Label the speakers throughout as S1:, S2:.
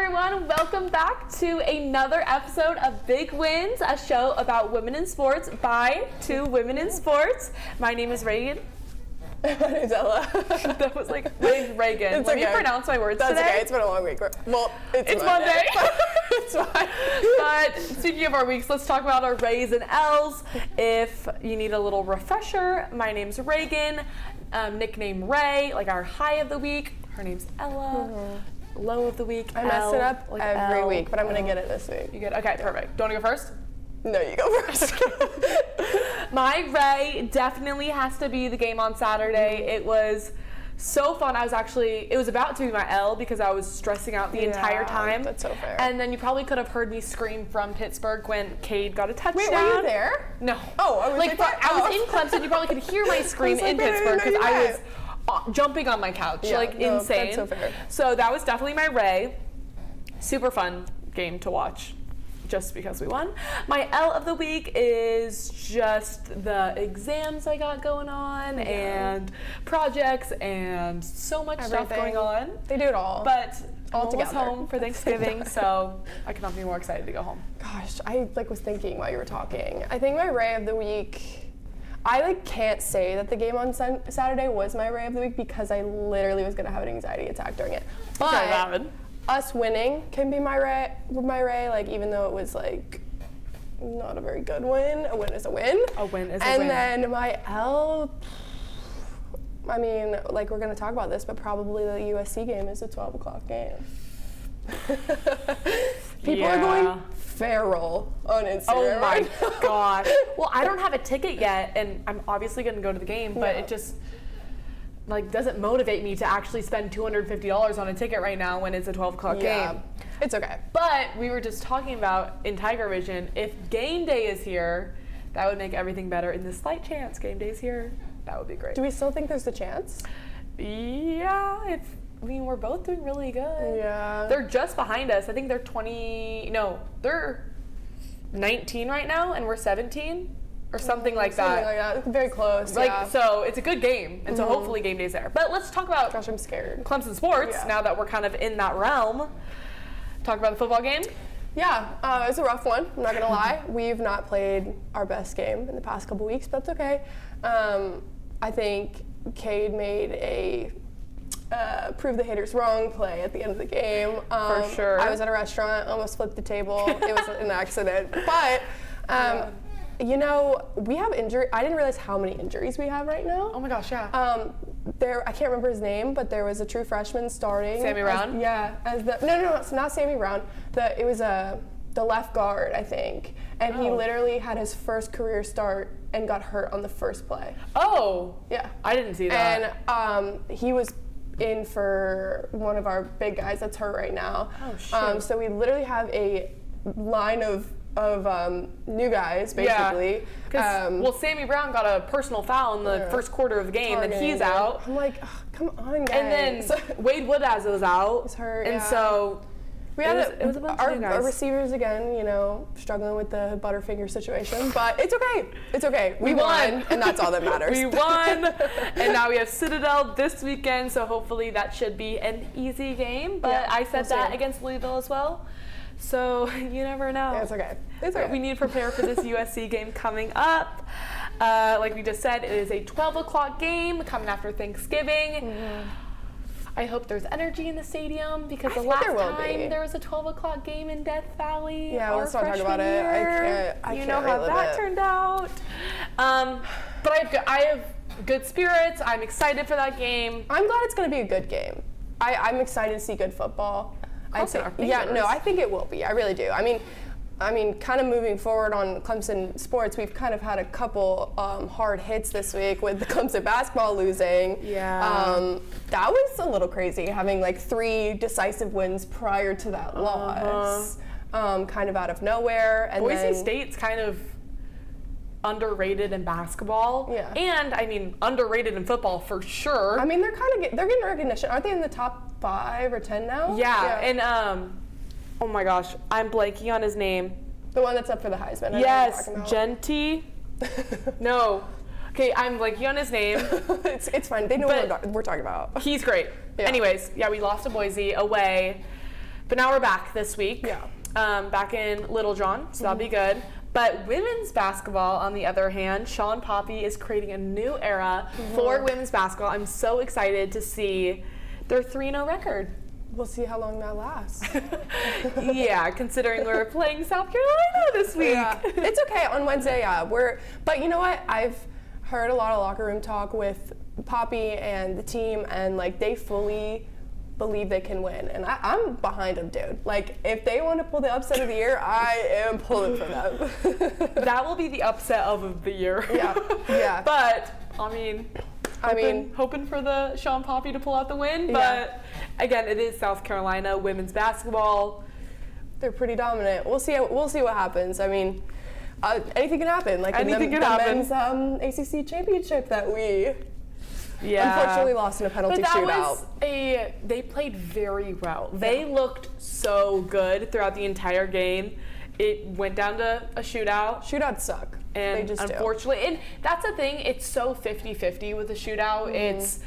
S1: everyone, welcome back to another episode of Big Wins, a show about women in sports by two women in sports. My name is Reagan.
S2: My name's Ella.
S1: That was like, my name's Reagan.
S2: It's
S1: Let
S2: okay.
S1: me pronounce my words
S2: That's
S1: today.
S2: okay, it's been a long week. Well, it's
S1: Monday.
S2: It's fine.
S1: But speaking of our weeks, let's talk about our Rays and L's. If you need a little refresher, my name's Reagan, nickname Ray, like our high of the week. Her name's Ella. Mm-hmm. Low of the week.
S2: I mess it up like every week, but I'm going to get it this week.
S1: You good? Okay, perfect. Do you want to go first?
S2: No, you go first.
S1: My Ray definitely has to be the game on Saturday. It was so fun. It was about to be my L because I was stressing out the entire time.
S2: That's so fair.
S1: And then you probably could have heard me scream from Pittsburgh when Cade got a touchdown.
S2: Wait, were you there?
S1: No.
S2: Oh, I was
S1: I was in Clemson. You probably could hear my scream in Pittsburgh because I was jumping on my couch, insane.
S2: That's so fair.
S1: So that was definitely my Ray. Super fun game to watch. Just because we won. My L of the week is just the exams I got going on and projects and so much stuff going on.
S2: They do it all.
S1: But
S2: all
S1: I'm almost home for Thanksgiving, so I could not be more excited to go home.
S2: Gosh, I was thinking while you were talking. I think my Ray of the week, I can't say that the game on Saturday was my Ray of the week because I literally was gonna have an anxiety attack during it. But us winning can be my Ray, like even though it was like not a very good win. A win is a win.
S1: A win is a
S2: win.
S1: win.
S2: And then my L, I mean, like we're gonna talk about this, but probably the USC game is a 12 o'clock game. People are going feral on Instagram.
S1: Oh my god. Well, I don't have a ticket yet, and I'm obviously gonna go to the game, but it just doesn't motivate me to actually spend $250 on a ticket right now when it's a 12 o'clock game.
S2: It's okay.
S1: But we were just talking about in Tigervision, if game day is here, that would make everything better. In the slight chance game day's here, that would be great.
S2: Do we still think there's a chance?
S1: Yeah, we're both doing really good.
S2: Yeah.
S1: They're just behind us. I think they're they're 19 right now and we're 17. Or something like that.
S2: Something like that. Very close.
S1: So it's a good game, and so hopefully game day's there. But let's talk about
S2: I'm scared.
S1: Clemson sports now that we're kind of in that realm. Talk about the football game.
S2: Yeah, it was a rough one. I'm not gonna lie. We've not played our best game in the past couple weeks, but that's okay. I think Cade made a prove the haters wrong play at the end of the game.
S1: For sure.
S2: I was at a restaurant, almost flipped the table. It was an accident, but. You know, we have injury. I didn't realize how many injuries we have right now.
S1: Oh my gosh, yeah.
S2: I can't remember his name, but there was a true freshman starting.
S1: Sammy Brown?
S2: No, it's not Sammy Brown. It was the left guard, I think. And he literally had his first career start and got hurt on the first play.
S1: Oh.
S2: Yeah.
S1: I didn't see that.
S2: And he was in for one of our big guys that's hurt right now.
S1: Oh, shit.
S2: So we literally have a line of new guys, basically.
S1: Well, Sammy Brown got a personal foul in the first quarter of the game, and he's out.
S2: I'm like, oh, come on, guys.
S1: And then Wade Woodaz was out.
S2: He's hurt,
S1: and so
S2: we had
S1: it was a bunch of new guys.
S2: Our receivers, again, struggling with the Butterfinger situation, but it's okay. It's okay. We won, and that's all that matters.
S1: We won, and now we have Citadel this weekend, so hopefully that should be an easy game, but I said that against Louisville as well. So you never know.
S2: Yeah, it's okay. It's okay.
S1: We need to prepare for this USC game coming up. Like we just said, it is a 12 o'clock game coming after Thanksgiving. Mm-hmm. I hope there's energy in the stadium because the last time there was a 12 o'clock game in Death Valley.
S2: Yeah, let's not talk about it. I can't
S1: know how that turned out. But I have good spirits. I'm excited for that game.
S2: I'm glad it's going to be a good game. I'm excited to see good football. I think it will be. I really do. I mean, kind of moving forward on Clemson sports, we've kind of had a couple hard hits this week with the Clemson basketball losing.
S1: Yeah.
S2: That was a little crazy, having 3 decisive wins prior to that loss, kind of out of nowhere. And
S1: Boise State's kind of underrated in basketball.
S2: Yeah.
S1: And underrated in football for sure.
S2: I mean, they're getting recognition. Aren't they in the top 5 or 10 now?
S1: Yeah. And oh my gosh, I'm blanking on his name.
S2: The one that's up for the Heisman.
S1: Yes, Genty. No. Okay, I'm blanking on his name.
S2: It's fine. They know what we're talking about.
S1: He's great. Yeah. Anyways, we lost to Boise away. But now we're back this week.
S2: Yeah.
S1: Back in Little John, so that'll be good. But women's basketball, on the other hand, Sean Poppy is creating a new era for women's basketball. I'm so excited to see their 3-0 record.
S2: We'll see how long that lasts.
S1: Yeah, considering we're playing South Carolina this week.
S2: Yeah. It's okay on Wednesday. Yeah, but you know what? I've heard a lot of locker room talk with Poppy and the team, and like they fully believe they can win, and I'm behind them, dude. Like, if they want to pull the upset of the year, I am pulling for them.
S1: That will be the upset of the year.
S2: Yeah.
S1: But hoping for the Sean Poppy to pull out the win. But again, it is South Carolina women's basketball.
S2: They're pretty dominant. We'll see what happens. I mean, anything can happen. Like
S1: anything
S2: in
S1: can happen.
S2: Men's ACC championship that we.
S1: Yeah.
S2: Unfortunately lost in a penalty shootout.
S1: They played very well. They looked so good throughout the entire game. It went down to a shootout.
S2: Shootouts suck.
S1: And
S2: they just
S1: unfortunately, and that's the thing, it's so 50-50 with a shootout. It's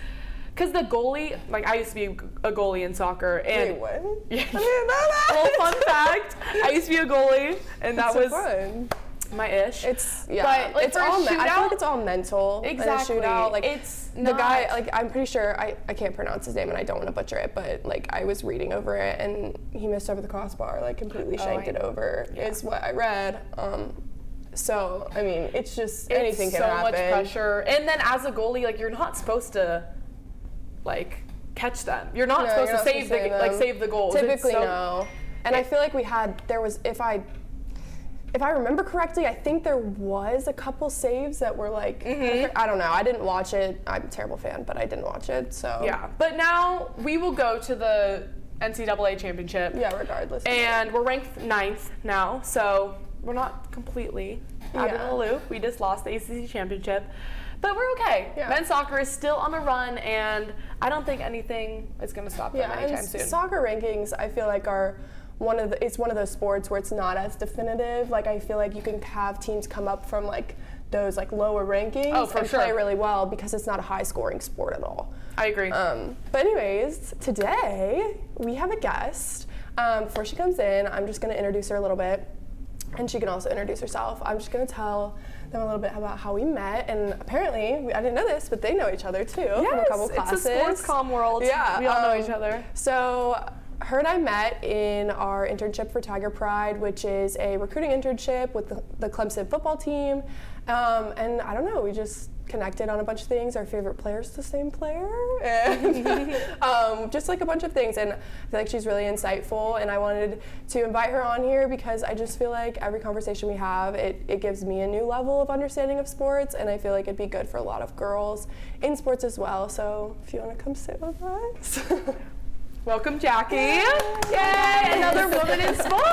S1: because the goalie, like I used to be a goalie in soccer. And
S2: wait, what?
S1: Yeah. Well, fun fact, I used to be a goalie, and that was
S2: fun.
S1: my ish.
S2: It's
S1: But like
S2: it's
S1: for
S2: all.
S1: a shootout,
S2: I feel like it's all mental.
S1: Exactly.
S2: In a shootout. Like
S1: it's
S2: the guy. Like I'm pretty sure I can't pronounce his name and I don't want to butcher it, but like I was reading over it and he missed over the crossbar, like completely shanked it over. Is what I read. So I mean, it's just anything can happen.
S1: So much pressure, and then as a goalie, like you're not supposed to, like catch them. You're not supposed to save the goals.
S2: Typically, no. And I feel like there was if I remember correctly, I think there was a couple saves that were like, I don't know. I didn't watch it. I'm a terrible fan, but I didn't watch it. So
S1: yeah. But now we will go to the NCAA championship.
S2: Yeah, regardless.
S1: And we're ranked 9th now, so we're not completely out of the loop. We just lost the ACC championship, but we're okay.
S2: Yeah.
S1: Men's soccer is still on the run, and I don't think anything is going to stop them anytime soon.
S2: Soccer rankings, I feel like it's one of those sports where it's not as definitive. Like I feel like you can have teams come up from like those like lower rankings and play really well because it's not a high scoring sport at all.
S1: I agree.
S2: But anyways, today we have a guest. Before she comes in, I'm just going to introduce her a little bit, and she can also introduce herself. I'm just going to tell them a little bit about how we met, and apparently, I didn't know this, but they know each other too from a couple classes.
S1: It's a sports comm world.
S2: Yeah,
S1: we all know each other.
S2: So her and I met in our internship for Tiger Pride, which is a recruiting internship with the Clemson football team. And I don't know, we just connected on a bunch of things. Our favorite player is the same player, and just like a bunch of things. And I feel like she's really insightful, and I wanted to invite her on here because I just feel like every conversation we have, it gives me a new level of understanding of sports, and I feel like it'd be good for a lot of girls in sports as well. So if you want to come sit with us.
S1: Welcome, Jackie. Yay! Another woman in sports!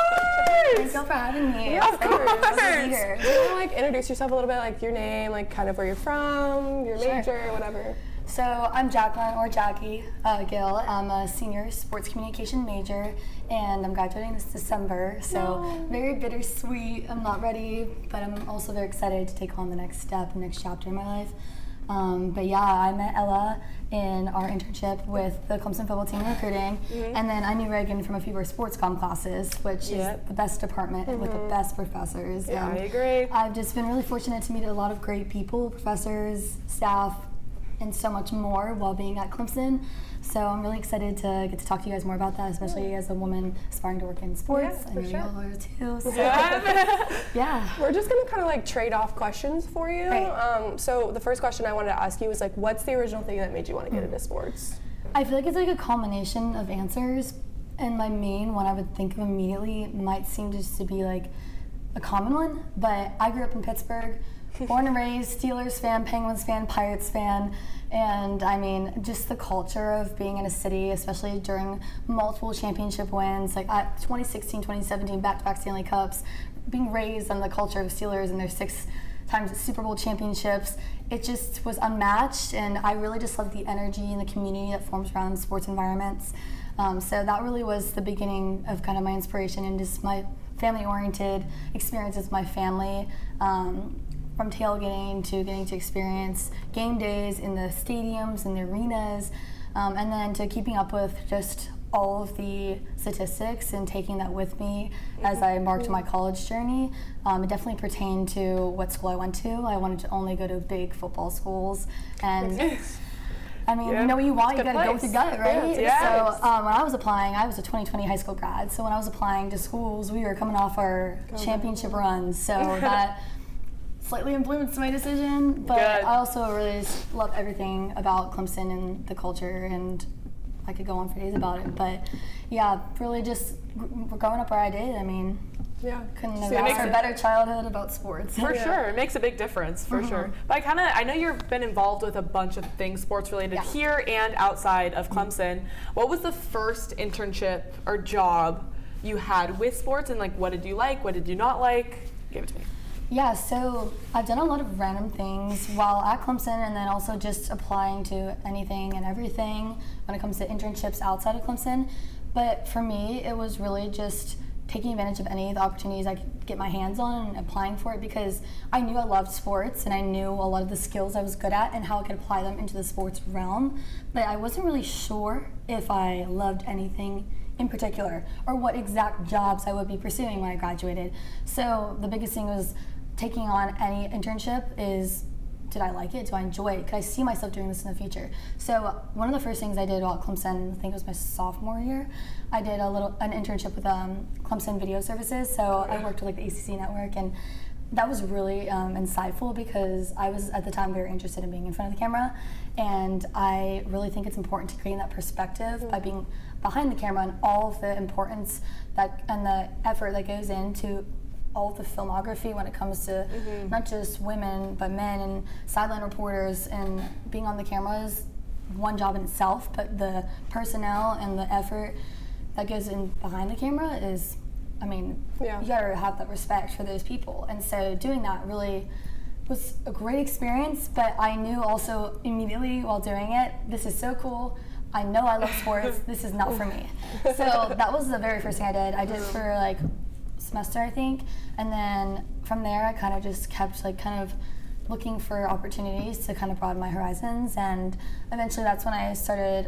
S3: Thanks for having me.
S2: Yeah, of course.
S3: Do
S2: you want to like introduce yourself a little bit, like your name, like kind of where you're from, your major, whatever?
S3: So I'm Jacqueline, or Jackie Gill. I'm a senior sports communication major, and I'm graduating this December. So very bittersweet. I'm not ready, but I'm also very excited to take on the next step, the next chapter in my life. But yeah, I met Ella in our internship with the Clemson football team recruiting, and then I knew Reagan from a few of our sports comm classes, which is the best department with the best professors.
S1: Yeah, I agree.
S3: I've just been really fortunate to meet a lot of great people, professors, staff, and so much more while being at Clemson. So I'm really excited to get to talk to you guys more about that, especially as a woman aspiring to work in sports.
S2: Yeah,
S3: I know you all are too. So.
S2: Yeah. We're just gonna kind of like trade off questions for you.
S3: Right.
S2: So the first question I wanted to ask you was like, what's the original thing that made you want to get into sports?
S3: I feel like it's like a combination of answers, and my main one I would think of immediately might seem just to be like a common one, but I grew up in Pittsburgh, born and raised, Steelers fan, Penguins fan, Pirates fan, and I mean, just the culture of being in a city, especially during multiple championship wins, like 2016, 2017, back-to-back Stanley Cups, being raised on the culture of Steelers and their 6 times Super Bowl championships, it just was unmatched, and I really just love the energy and the community that forms around sports environments. So that really was the beginning of kind of my inspiration and just my family-oriented experiences with my family. From tailgating to getting to experience game days in the stadiums and the arenas, and then to keeping up with just all of the statistics and taking that with me as I embarked on my college journey. It definitely pertained to what school I went to. I wanted to only go to big football schools, and I mean, you know what you want, you gotta go with your gut, right?
S1: Yeah.
S3: So when I was applying, I was a 2020 high school grad, so when I was applying to schools, we were coming off our championship runs, so that slightly influenced my decision, but I also really just love everything about Clemson and the culture, and I could go on for days about it, but yeah, really just growing up where I did, I mean, couldn't have asked for a better childhood about sports.
S1: For sure, it makes a big difference, for sure. But I know you've been involved with a bunch of things sports related here and outside of Clemson. What was the first internship or job you had with sports, and like what did you like, what did you not like? Give it to me.
S3: Yeah, so I've done a lot of random things while at Clemson, and then also just applying to anything and everything when it comes to internships outside of Clemson. But for me, it was really just taking advantage of any of the opportunities I could get my hands on and applying for it, because I knew I loved sports and I knew a lot of the skills I was good at and how I could apply them into the sports realm. But I wasn't really sure if I loved anything in particular or what exact jobs I would be pursuing when I graduated. So the biggest thing was taking on any internship is, did I like it? Do I enjoy it? Could I see myself doing this in the future? So one of the first things I did while at Clemson, I think it was my sophomore year, I did an internship with Clemson Video Services. So I worked with like the ACC network, and that was really insightful because I was at the time very interested in being in front of the camera, and I really think it's important to gain that perspective by being behind the camera and all of the importance that and the effort that goes into all of the filmography when it comes to not just women but men and sideline reporters, and being on the camera is one job in itself, but the personnel and the effort that goes in behind the camera is, I mean, you gotta have that respect for those people. And so doing that really was a great experience, but I knew also immediately while doing it, this is so cool. I know I love sports, this is not for me. So that was the very first thing I did. I did it for like semester, I think, and then from there I kind of just kept like kind of looking for opportunities to kind of broaden my horizons, and eventually that's when I started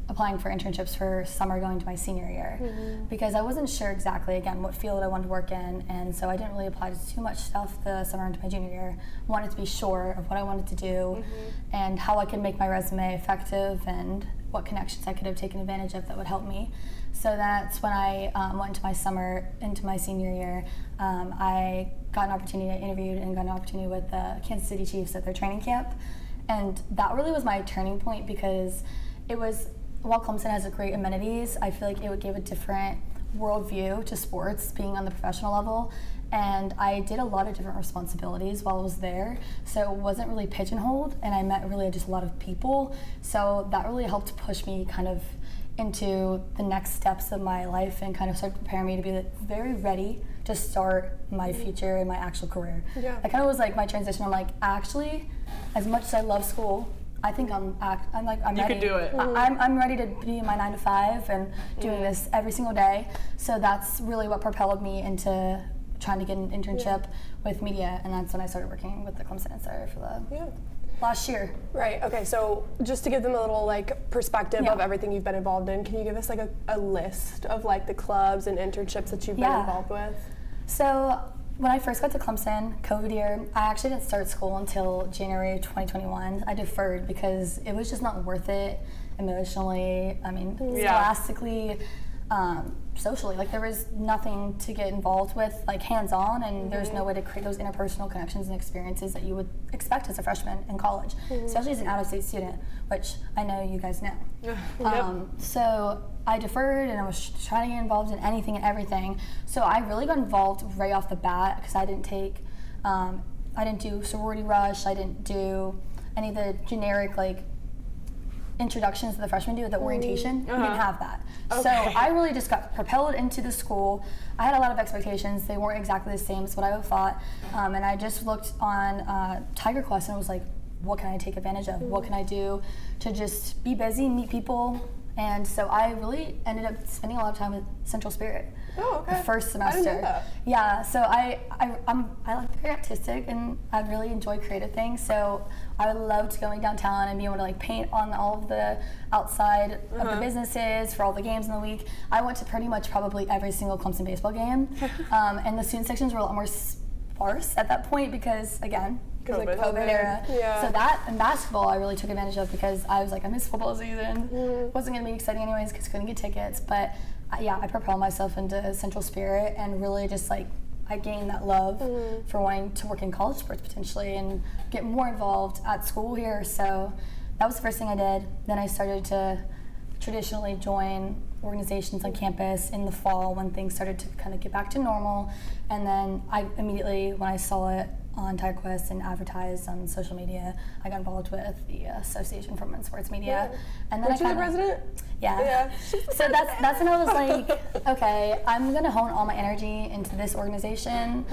S3: applying for internships for summer going to my senior year, because I wasn't sure exactly, again, what field I wanted to work in, and so I didn't really apply to too much stuff the summer into my junior year. I wanted to be sure of what I wanted to do and how I could make my resume effective and what connections I could have taken advantage of that would help me. So that's when I went into my summer, into my senior year. I got an opportunity, I interviewed and got an opportunity with the Kansas City Chiefs at their training camp. And that really was my turning point, because it was, while Clemson has great amenities, I feel like it gave a different worldview to sports, being on the professional level. And I did a lot of different responsibilities while I was there, so it wasn't really pigeonholed, and I met really just a lot of people. So that really helped push me kind of into the next steps of my life and kind of started preparing me to be very ready to start my future and my actual career. That kind of was like my transition. I'm like, actually, as much as I love school, I think I'm ready.
S1: You can do it.
S3: I'm ready to be in my 9 to 5 and doing this every single day. So that's really what propelled me into trying to get an internship with media, and that's when I started working with the Clemson Insider for the last year.
S2: Right, okay, so just to give them a little like perspective of everything you've been involved in, can you give us like a list of like the clubs and internships that you've been involved with?
S3: So when I first got to Clemson, COVID year, I actually didn't start school until January 2021. I deferred because it was just not worth it emotionally, I mean, scholastically, socially. Like, there was nothing to get involved with, like, hands-on, and there's no way to create those interpersonal connections and experiences that you would expect as a freshman in college, especially as an out-of-state student, which I know you guys know. So I deferred, and I was trying to get involved in anything and everything. So I really got involved right off the bat, because I didn't do sorority rush, I didn't do any of the generic, like, introductions that the freshmen do, the orientation. We didn't have that. So I really just got propelled into the school. I had a lot of expectations. They weren't exactly the same as what I thought. And I just looked on Tiger Quest and was like, what can I take advantage of? What can I do to just be busy, meet people, And so I really ended up spending a lot of time with Central Spirit.
S2: Oh, okay.
S3: The first semester.
S2: I didn't know that.
S3: Yeah, so I like very artistic and I really enjoy creative things. So I loved going downtown and being able to like paint on all of the outside of the businesses for all the games in the week. I went to pretty much probably every single Clemson baseball game. And the student sections were a lot more sparse at that point because, again,
S2: COVID.
S3: COVID era.
S2: Yeah.
S3: So that and basketball I really took advantage of because I was like, I missed football season. Wasn't gonna be exciting anyways because couldn't get tickets. But I propelled myself into Central Spirit and really just like I gained that love for wanting to work in college sports potentially and get more involved at school here. So that was the first thing I did. Then I started to traditionally join organizations on campus in the fall when things started to kind of get back to normal. And then I immediately, when I saw it on Tigervision and advertised on social media, I got involved with the Association for Women's Sports Media.
S2: Yeah.
S3: And then
S2: Weren't you the president?
S3: Yeah. So that's when I was like, okay, I'm gonna hone all my energy into this organization.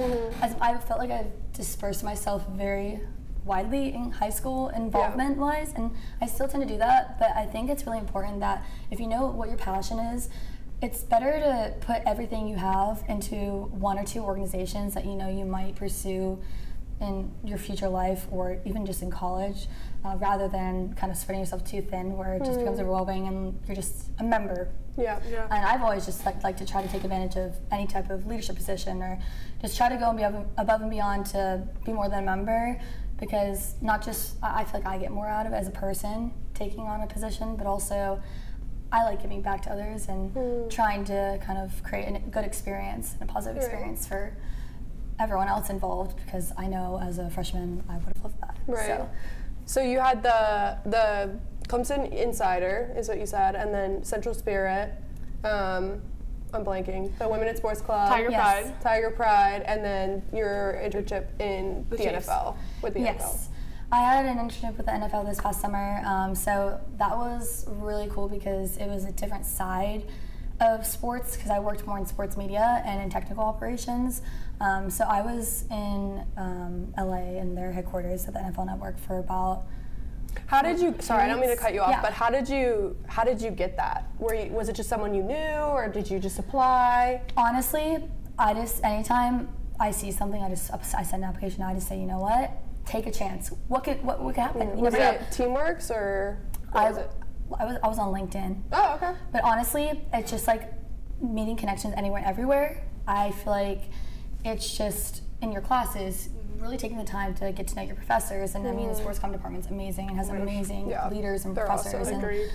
S3: As I felt like I dispersed myself very widely in high school involvement wise, and I still tend to do that, but I think it's really important that if you know what your passion is, it's better to put everything you have into one or two organizations that you know you might pursue in your future life or even just in college, rather than kind of spreading yourself too thin where it just becomes overwhelming and you're just a member.
S2: Yeah.
S3: And I've always just like to try to take advantage of any type of leadership position or just try to go and be above and beyond to be more than a member, because not just I feel like I get more out of it as a person taking on a position, but also I like giving back to others and trying to kind of create a good experience and a positive experience for everyone else involved, because I know as a freshman I would have loved that.
S2: Right. So you had the Clemson Insider is what you said, and then Central Spirit. I'm blanking. The Women in Sports Club. Tiger Pride, and then your internship in the NFL with the NFL.
S3: Yes. I had an internship with the NFL this past summer, so that was really cool because it was a different side of sports, because I worked more in sports media and in technical operations. So I was in LA in their headquarters at the NFL Network for about.
S2: How did you? Sorry, I don't mean to cut you off,
S3: Yeah.
S2: but how did you get that? Was it just someone you knew, or did you just apply?
S3: Honestly, I just anytime I see something, I send an application. I just say, you know what, take a chance. What could happen? You
S2: Was
S3: never know.
S2: it Teamworks or what was it?
S3: I was on LinkedIn.
S2: Oh, okay.
S3: But honestly, it's just like meeting connections anywhere and everywhere. I feel like it's just in your classes, really taking the time to get to know your professors. And I mean, the sports comm department's amazing and has amazing leaders and
S2: They're
S3: professors.
S2: awesome.
S3: And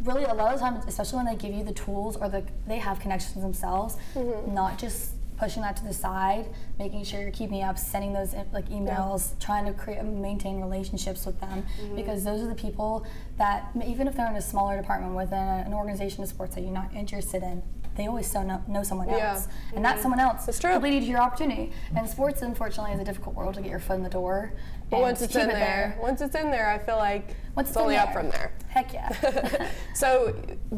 S3: really, a lot of times, especially when they give you the tools or they have connections themselves, not just pushing that to the side, making sure you're keeping up, sending those like emails, trying to create and maintain relationships with them, because those are the people that, even if they're in a smaller department within an organization of sports that you're not interested in, they always still know someone else, and that someone else could lead you to your opportunity. And sports, unfortunately, is a difficult world to get your foot in the door.
S2: But once it's in there, I feel like it's only up from there.
S3: Heck yeah.
S2: So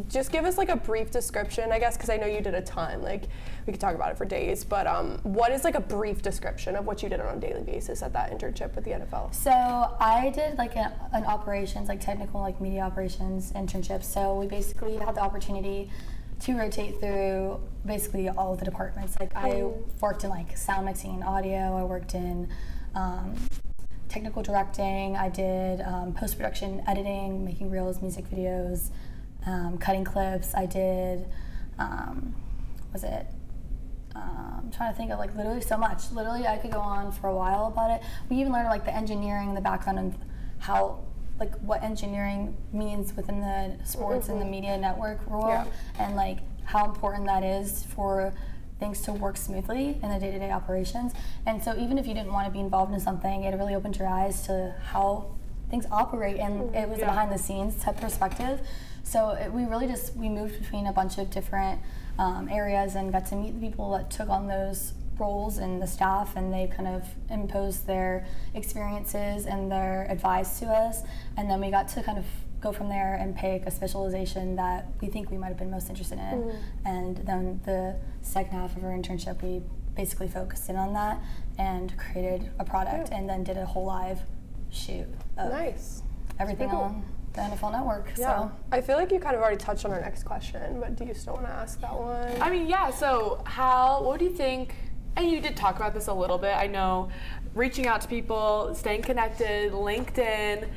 S2: just give us like a brief description, I guess, because I know you did a ton. Like, we could talk about it for days, but what is like a brief description of what you did on a daily basis at that internship with the NFL?
S3: So I did like an operations, like technical, like media operations internship. So we basically had the opportunity to rotate through basically all of the departments. Like I worked in like sound mixing and audio. I worked in technical directing. I did post-production editing, making reels, music videos, cutting clips. I did, I'm trying to think of like literally so much. Literally, I could go on for a while about it. We even learned like the engineering and the background and how, like what engineering means within the sports and the media network world, and like how important that is for things to work smoothly in the day-to-day operations. And so even if you didn't want to be involved in something, it really opened your eyes to how things operate, and it was a behind the scenes type perspective. So we moved between a bunch of different areas and got to meet the people that took on those roles and the staff, and they kind of imposed their experiences and their advice to us, and then we got to kind of go from there and pick a specialization that we think we might have been most interested in. And then the second half of our internship, we basically focused in on that and created a product, and then did a whole live shoot of everything on the NFL Network.
S2: Yeah.
S3: So
S2: I feel like you kind of already touched on our next question, but do you still want to ask that one?
S1: I mean, yeah, so what do you think, and you did talk about this a little bit, I know, reaching out to people, staying connected, LinkedIn,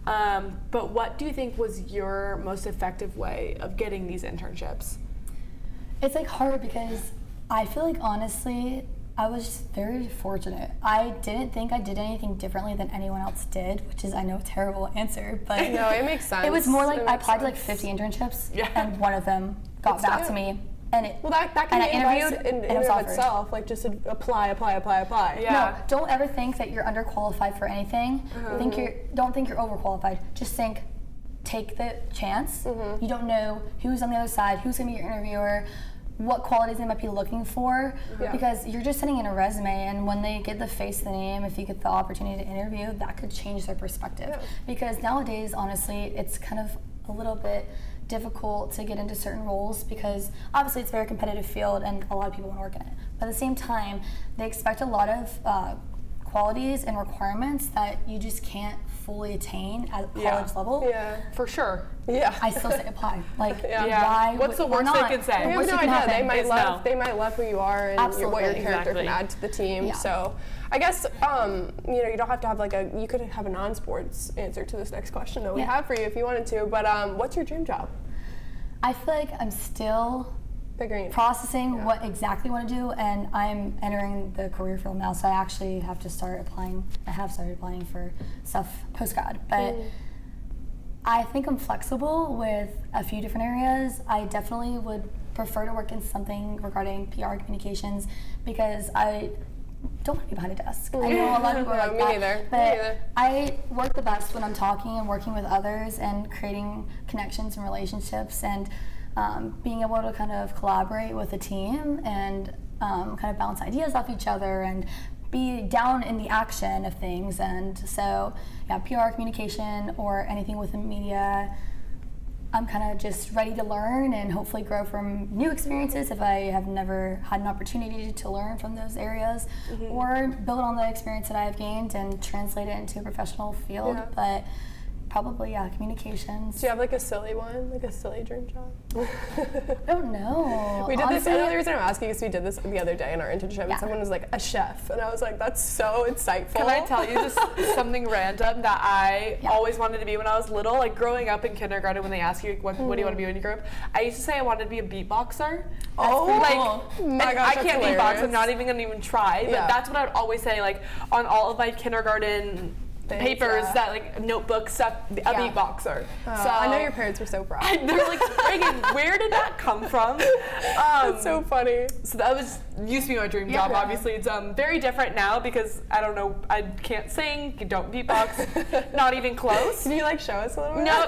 S1: but what do you think was your most effective way of getting these internships?
S3: it's like hard because I feel like honestly, I was just very fortunate. I didn't think I did anything differently than anyone else did, which is, I know, a terrible answer, but
S2: No, it makes sense.
S3: it was more like
S2: It
S3: I
S2: makes
S3: applied to like
S2: sense.
S3: 50 internships,
S1: Yeah.
S3: and one of them got
S2: That's
S3: back
S2: it.
S3: to me. And it,
S2: Well, that can
S3: and I
S2: be advice
S3: interviewed,
S2: in
S3: and it was
S2: and of
S3: offered.
S2: itself. Like, just apply.
S1: Yeah.
S3: No, don't ever think that you're underqualified for anything. Don't think you're overqualified. Just think, take the chance. You don't know who's on the other side, who's gonna be your interviewer, what qualities they might be looking for, because you're just sending in a resume, and when they get the face of the name, if you get the opportunity to interview, that could change their perspective.
S2: Yeah.
S3: Because nowadays, honestly, it's kind of a little bit difficult to get into certain roles because obviously it's a very competitive field and a lot of people want to work in it. But at the same time, they expect a lot of qualities and requirements that you just can't fully attain at college level.
S2: Yeah.
S1: For sure.
S2: Yeah.
S3: I still say apply. Like,
S1: Yeah.
S3: why?
S1: What's the
S3: or
S1: worst
S3: not?
S1: they could say?
S2: We have
S3: Worst
S2: no
S3: that can
S2: idea. They
S3: happen
S2: might
S1: is
S2: love.
S1: no.
S2: They might love who you are and what your
S3: Absolutely.
S2: character
S1: Exactly.
S2: can add to the team.
S3: Yeah.
S2: So, I guess you don't have to have like you could have a non-sports answer to this next question that we
S3: Yeah.
S2: have for you if you wanted to. But what's your dream job?
S3: I feel like I'm still
S2: Figuring it.
S3: processing what exactly I want to do, and I'm entering the career field now, so I actually have to start applying. I have started applying for stuff post-grad, but I think I'm flexible with a few different areas. I definitely would prefer to work in something regarding PR communications because I don't want to be behind a desk. I know a lot of people are
S2: No,
S3: like
S2: me
S3: that,
S2: neither. Me
S3: but
S2: neither.
S3: I work the best when I'm talking and working with others and creating connections and relationships and being able to kind of collaborate with a team and kind of bounce ideas off each other and be down in the action of things. And so, yeah, PR communication or anything within media, I'm kind of just ready to learn and hopefully grow from new experiences if I have never had an opportunity to learn from those areas, or build on the experience that I've gained and translate it into a professional field.
S2: Yeah.
S3: But probably, yeah, communications.
S2: Do you have like a silly one, like a silly dream job?
S3: I don't know.
S2: We did this.
S3: Honestly,
S2: The only reason I'm asking is we did this the other day in our internship,
S3: Yeah.
S2: and someone was like a chef, and I was like, that's so insightful.
S1: Can I tell you just something random that I
S3: Yeah.
S1: always wanted to be when I was little? Like growing up in kindergarten, when they ask you what do you want to be when you grow up, I used to say I wanted to be a beatboxer.
S2: Oh,
S1: Like,
S2: my
S1: and
S2: gosh,
S1: I can't
S2: that's
S1: beatbox.
S2: hilarious.
S1: I'm not even gonna even try. But
S2: Yeah.
S1: that's what I would always say. Like on all of my kindergarten
S2: Things,
S1: papers,
S2: yeah.
S1: that like notebook stuff, a
S3: Yeah.
S1: beatboxer. So
S2: I know your parents were so proud.
S1: They're like, Reagan, where did that come from?
S2: That's so funny.
S1: So that used to be my dream job.
S3: Yeah.
S1: Obviously, it's very different now because I don't know. I can't sing, don't beatbox, not even close.
S2: Can you like show us a little bit?
S1: No,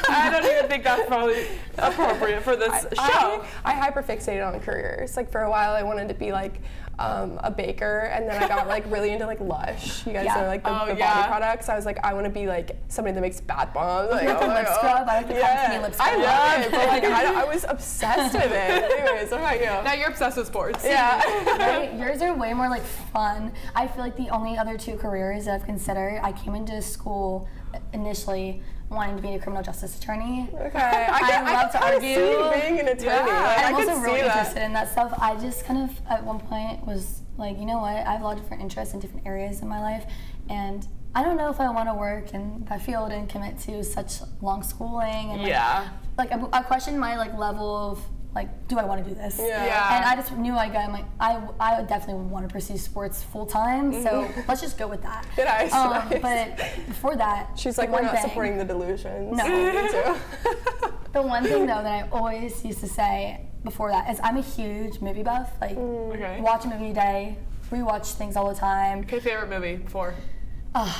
S1: I don't even think that's probably appropriate for this show.
S2: I hyperfixated on careers. Like for a while, I wanted to be like a baker, and then I got like really into like Lush. You guys
S3: Yeah.
S2: know like the body
S1: yeah.
S2: products. I was like, I want to be like somebody that makes bath bombs. Like,
S3: like the lip scrub. I like the cotton lip scrub.
S2: I love it, but like I was obsessed with it. Anyways, what about you?
S1: Now you're obsessed with sports.
S2: Yeah.
S3: Right? Yours are way more like fun. I feel like the only other two careers that I've considered, I came into school initially wanting to be a criminal justice attorney.
S2: Okay. I
S3: love to
S2: kinda
S3: argue.
S2: see you being an attorney.
S1: Yeah.
S2: Like,
S3: And
S2: I
S3: I'm
S2: could
S3: also
S2: see
S3: really
S2: that.
S3: interested in that stuff. I just kind of, at one point, was like, you know what? I have a lot of different interests in different areas in my life, and I don't know if I want to work in that field and commit to such long schooling. And like I question my like level of like, do I want to do this?
S2: Yeah.
S3: And I just knew I would definitely want to pursue sports full time. So let's just go with that.
S2: Nice, nice.
S3: But before that,
S2: She's
S3: the
S2: like, we're
S3: one
S2: not
S3: thing-
S2: supporting the delusions.
S3: No.
S2: Me too.
S3: The one thing though that I always used to say before that is I'm a huge movie buff. Like
S1: Okay.
S3: watch a movie a day, rewatch things all the time.
S1: Okay, favorite movie before?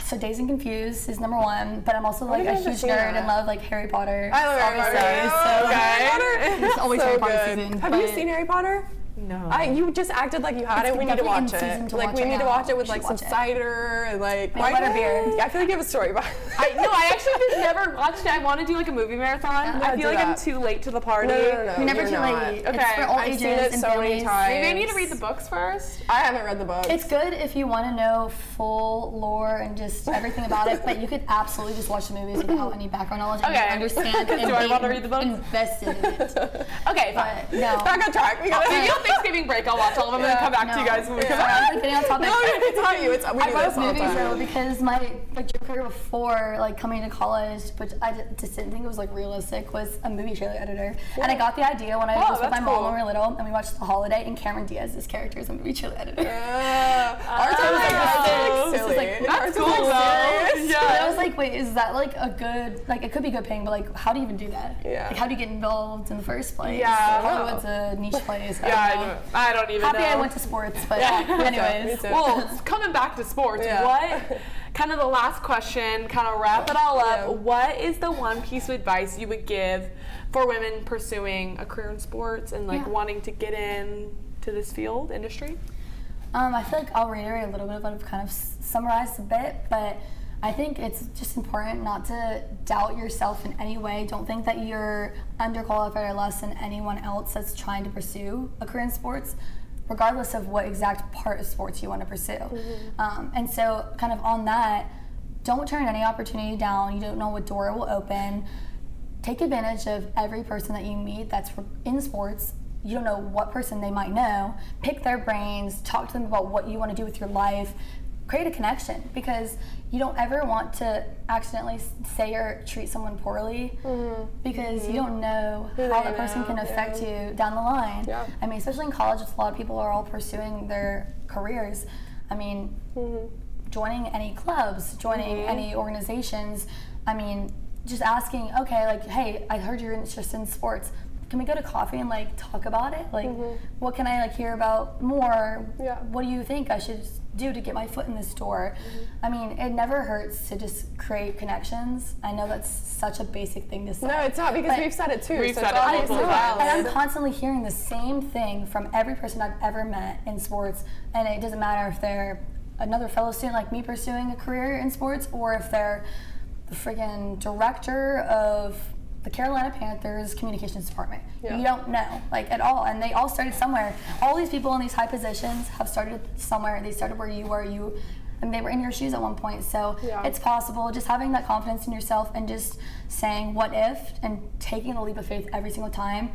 S3: So Dazed and Confused is number one, but I'm also like
S2: think
S3: a
S2: I've
S3: huge
S2: seen
S3: nerd
S2: that.
S3: and love like Harry Potter.
S2: I love Harry Potter.
S3: obviously,
S2: Oh,
S3: so
S2: Harry Potter.
S3: it's always
S2: So
S3: Harry Potter
S2: good.
S3: season.
S2: Have you
S3: but
S2: seen Harry Potter?
S1: No.
S2: You just acted like you had
S3: It's
S2: it. We need to
S3: definitely in
S2: watch
S3: season
S2: it.
S3: to
S2: Like
S3: watch
S2: we
S3: right
S2: need to
S3: now.
S2: watch it with
S3: We
S2: like
S3: should
S2: some
S3: watch it.
S2: cider and like
S3: Maybe butterbeer.
S2: I feel like you have a story behind it.
S1: I actually just never watched it. I want to do like a movie marathon.
S2: Yeah,
S1: I feel
S2: do
S1: like I'm
S2: that.
S1: too late to the party.
S2: No.
S3: You're never
S2: you're
S3: too
S2: not.
S3: late.
S1: Okay,
S3: It's for all
S2: I've
S3: ages
S2: seen it
S3: and
S2: so many
S3: families.
S2: times.
S1: Maybe I need to read the books first.
S2: I haven't read the book.
S3: It's good if you want to know full lore and just everything about it, but you could absolutely just watch the movies without any background knowledge and
S1: Okay.
S3: just understand and
S1: Do I
S3: be
S1: want to read the books?
S3: invested in it.
S1: Okay, fine.
S3: But no.
S2: back on track. We gotta.
S1: Maybe on Thanksgiving break I'll watch all of them and then come back to you guys when we come
S3: Sorry,
S1: back.
S3: I'm getting on topic.
S2: No, it's not you. It's we
S3: I
S2: do
S3: wrote
S2: this all the
S3: movies though
S2: time.
S3: because my dream career before like coming to college, which I just didn't think it was like realistic, was a movie trailer editor. And I got the idea when I was with my
S1: that's
S3: mom
S1: cool.
S3: when we were little, and we watched The Holiday, and Cameron Diaz's character is a movie trailer editor.
S2: Ours are like
S3: This is
S2: silly.
S3: like-
S1: That's
S2: Ours
S1: cool
S2: is, like,
S1: though.
S2: serious.
S3: And I was like, wait, is that like a good, like it could be good paying, but like how do you even do that?
S2: Yeah.
S3: Like how do you get involved in the first place?
S1: Yeah.
S3: Hollywood's a niche place.
S1: Yeah, I don't even
S3: Happy
S1: know.
S3: I went to sports, but
S2: Me
S3: anyways.
S2: too.
S1: Well, coming back to sports,
S2: Yeah.
S1: what, kind of the last question, kind of wrap it all up,
S2: Yeah.
S1: what is the one piece of advice you would give for women pursuing a career in sports and like
S3: Yeah.
S1: wanting to get in to this field, industry?
S3: I feel like I'll reiterate a little bit of what I've kind of summarized a bit, but I think it's just important not to doubt yourself in any way. Don't think that you're underqualified or less than anyone else that's trying to pursue a career in sports, regardless of what exact part of sports you want to pursue. And so kind of on that, don't turn any opportunity down. You don't know what door it will open. Take advantage of every person that you meet that's in sports. You don't know what person they might know. Pick their brains, talk to them about what you want to do with your life, create a connection, because you don't ever want to accidentally say or treat someone poorly because you don't know how that person can affect you down the line.
S2: Yeah.
S3: I mean, especially in college, a lot of people are all pursuing their careers. I mean, joining any clubs, joining any organizations, I mean, just asking, okay, like, hey, I heard you're interested in sports. Can we go to coffee and like talk about it? Like, what can I like hear about more?
S2: Yeah.
S3: What do you think I should do to get my foot in this door? I mean, it never hurts to just create connections. I know that's such a basic thing to say.
S2: No, it's not, because
S3: But
S2: we've said it too.
S1: We've
S2: so
S1: said
S2: it's
S1: it
S2: obviously
S1: multiple times.
S3: and I'm
S2: valid.
S3: constantly hearing the same thing from every person I've ever met in sports, and it doesn't matter if they're another fellow student like me pursuing a career in sports, or if they're the friggin' director of the Carolina Panthers communications department.
S2: Yeah.
S3: You don't know, like, at all. And they all started somewhere. All these people in these high positions have started somewhere. They started where you were. And they were in your shoes at one point. So
S2: Yeah.
S3: it's possible. Just having that confidence in yourself and just saying what if and taking the leap of faith every single time.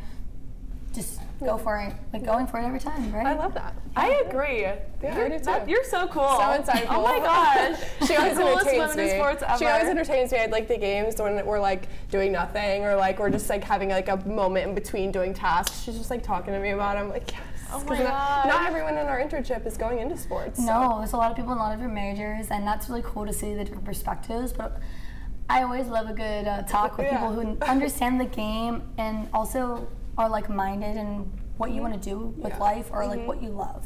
S3: Just go for it. Like, going for it every time, right?
S2: I love that.
S1: I agree.
S2: I do too.
S1: You're so cool.
S2: So insightful.
S1: Oh my gosh.
S2: She always
S1: The coolest
S2: entertains
S1: women in
S2: me.
S1: sports ever.
S2: She always entertains me at like the games when we're like doing nothing, or like we're just like having like a moment in between doing tasks. She's just like talking to me about it. I'm like, yes.
S1: Oh
S2: 'Cause
S1: my God.
S2: not everyone in our internship is going into sports. so.
S3: No, there's a lot of people in a lot of your majors, and that's really cool to see the different perspectives. But I always love a good talk with people who understand the game and also are like-minded and what you want to do with life, or like what you love.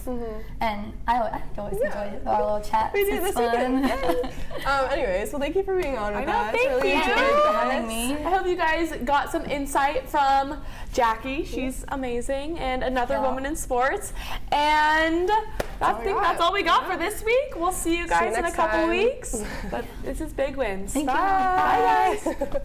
S3: And I always enjoy our little chats.
S2: We do
S3: It's
S2: this
S3: fun.
S2: weekend. Yay. Anyways, well, thank you for being on with
S1: I know,
S2: us.
S1: thank
S2: Really
S1: you.
S2: enjoyed
S3: Thank you for
S2: this.
S3: having me.
S1: I hope you guys got some insight from Jackie. She's amazing, and another
S3: Yeah.
S1: woman in sports. And I think that's all we got for this week. We'll see you guys in a
S2: next
S1: couple
S2: time.
S1: weeks. But this is Big Wins.
S3: Thank you.
S1: Bye, guys.